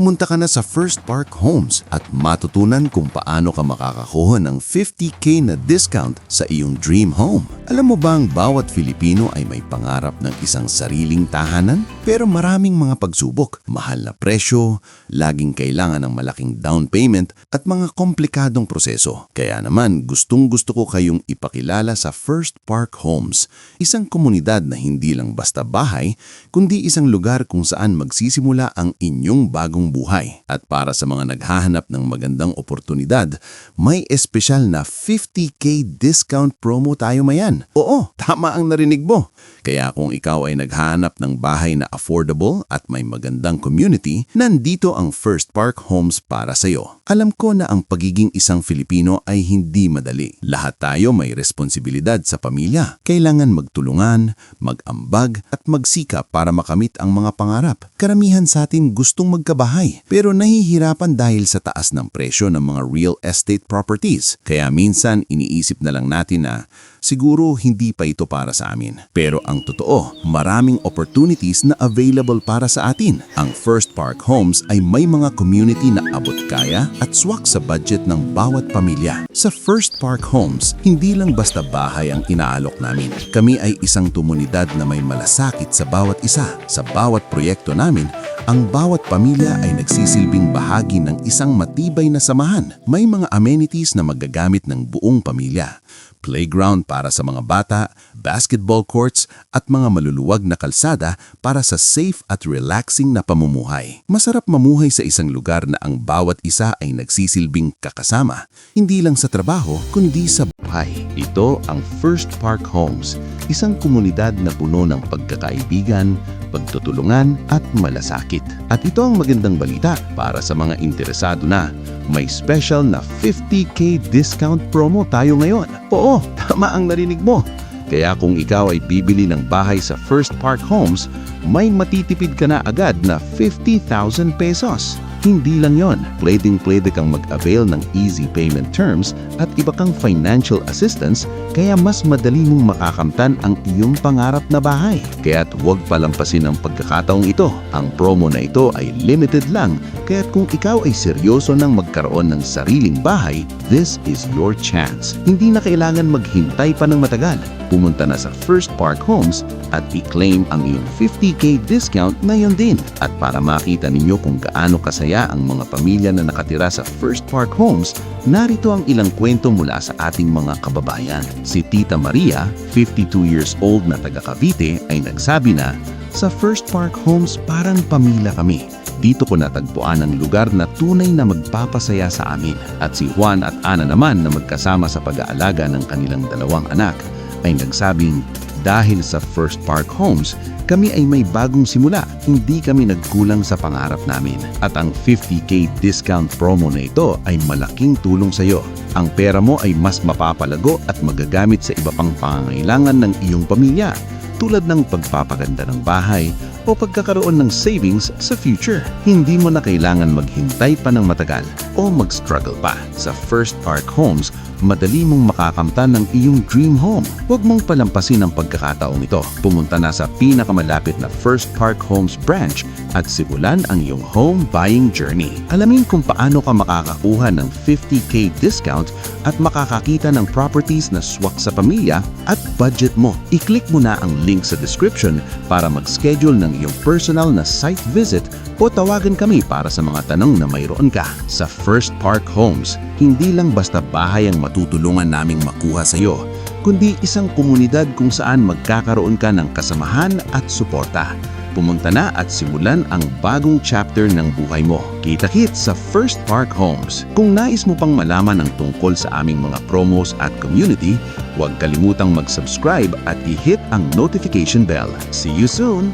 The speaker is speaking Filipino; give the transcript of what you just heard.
Pumunta ka na sa First Park Homes at matutunan kung paano ka makakakuha ng 50K na discount sa iyong dream home. Alam mo ba ang bawat Filipino ay may pangarap ng isang sariling tahanan? Pero maraming mga pagsubok, mahal na presyo, laging kailangan ng malaking down payment at mga komplikadong proseso. Kaya naman gustong-gusto ko kayong ipakilala sa First Park Homes, isang komunidad na hindi lang basta bahay, kundi isang lugar kung saan magsisimula ang inyong bagong buhay. At para sa mga naghahanap ng magandang oportunidad, may espesyal na 50K discount promo tayo mayan. Oo, tama ang narinig mo. Kaya kung ikaw ay naghahanap ng bahay na affordable at may magandang community, nandito ang First Park Homes para sa iyo. Alam ko na ang pagiging isang Filipino ay hindi madali. Lahat tayo may responsibilidad sa pamilya. Kailangan magtulungan, mag-ambag at magsikap para makamit ang mga pangarap. Karamihan sa atin gustong magkabahay, pero nahihirapan dahil sa taas ng presyo ng mga real estate properties. Kaya minsan iniisip na lang natin na siguro hindi pa ito para sa amin. Pero ang totoo, maraming opportunities na available para sa atin. Ang First Park Homes ay may mga community na abot kaya at swak sa budget ng bawat pamilya. Sa First Park Homes, hindi lang basta bahay ang inaalok namin. Kami ay isang komunidad na may malasakit sa bawat isa. Sa bawat proyekto namin, ang bawat pamilya ay nagsisilbing bahagi ng isang matibay na samahan. May mga amenities na magagamit ng buong pamilya. Playground para sa mga bata, basketball courts at mga maluluwag na kalsada para sa safe at relaxing na pamumuhay. Masarap mamuhay sa isang lugar na ang bawat isa ay nagsisilbing kakasama, hindi lang sa trabaho kundi sa buhay. Ito ang First Park Homes, isang komunidad na puno ng pagkakaibigan, pagtutulungan at malasakit. At ito ang magandang balita para sa mga interesado na. May special na 50K discount promo tayo ngayon. Oo, tama ang narinig mo. Kaya kung ikaw ay bibili ng bahay sa First Park Homes, may matitipid ka na agad na 50,000 pesos. Hindi lang yon, pwedeng-pwede kang mag-avail ng easy payment terms at iba kang financial assistance kaya mas madali mong makakamtan ang iyong pangarap na bahay. Kaya't huwag palampasin ang pagkakataong ito. Ang promo na ito ay limited lang, kaya't kung ikaw ay seryoso ng magkaroon ng sariling bahay, this is your chance. Hindi na kailangan maghintay pa ng matagal. Pumunta na sa First Park Homes at i-claim ang iyong 50K discount ngayon din. At para makita ninyo kung gaano kasaya ang mga pamilya na nakatira sa First Park Homes, narito ang ilang kwento mula sa ating mga kababayan. Si Tita Maria, 52 years old na taga Cavite, ay nagsabi na, "Sa First Park Homes parang pamilya kami. Dito ko natagpuan ang lugar na tunay na magpapasaya sa amin." At si Juan at Ana naman na magkasama sa pag-aalaga ng kanilang dalawang anak, ay nagsabing, "Dahil sa First Park Homes, kami ay may bagong simula, hindi kami nagkulang sa pangarap namin." At ang 50K discount promo na ito ay malaking tulong sa iyo. Ang pera mo ay mas mapapalago at magagamit sa iba pang pangangailangan ng iyong pamilya, tulad ng pagpapaganda ng bahay o pagkakaroon ng savings sa future. Hindi mo na kailangan maghintay pa ng matagal o mag-struggle pa. Sa First Park Homes, madali mong makakamtan ng iyong dream home. Huwag mong palampasin ang pagkakataong ito. Pumunta na sa pinakamalapit na First Park Homes branch at simulan ang iyong home buying journey. Alamin kung paano ka makakakuha ng 50K discount at makakakita ng properties na swak sa pamilya at budget mo. I-click mo na ang link sa description para mag-schedule ng iyong personal na site visit o tawagan kami para sa mga tanong na mayroon ka. Sa First Park Homes, hindi lang basta bahay ang matutulungan naming makuha sa iyo, kundi isang komunidad kung saan magkakaroon ka ng kasamahan at suporta. Pumunta na at simulan ang bagong chapter ng buhay mo. Kita-kits sa First Park Homes. Kung nais mo pang malaman ang tungkol sa aming mga promos at community, huwag kalimutang mag-subscribe at i-hit ang notification bell. See you soon!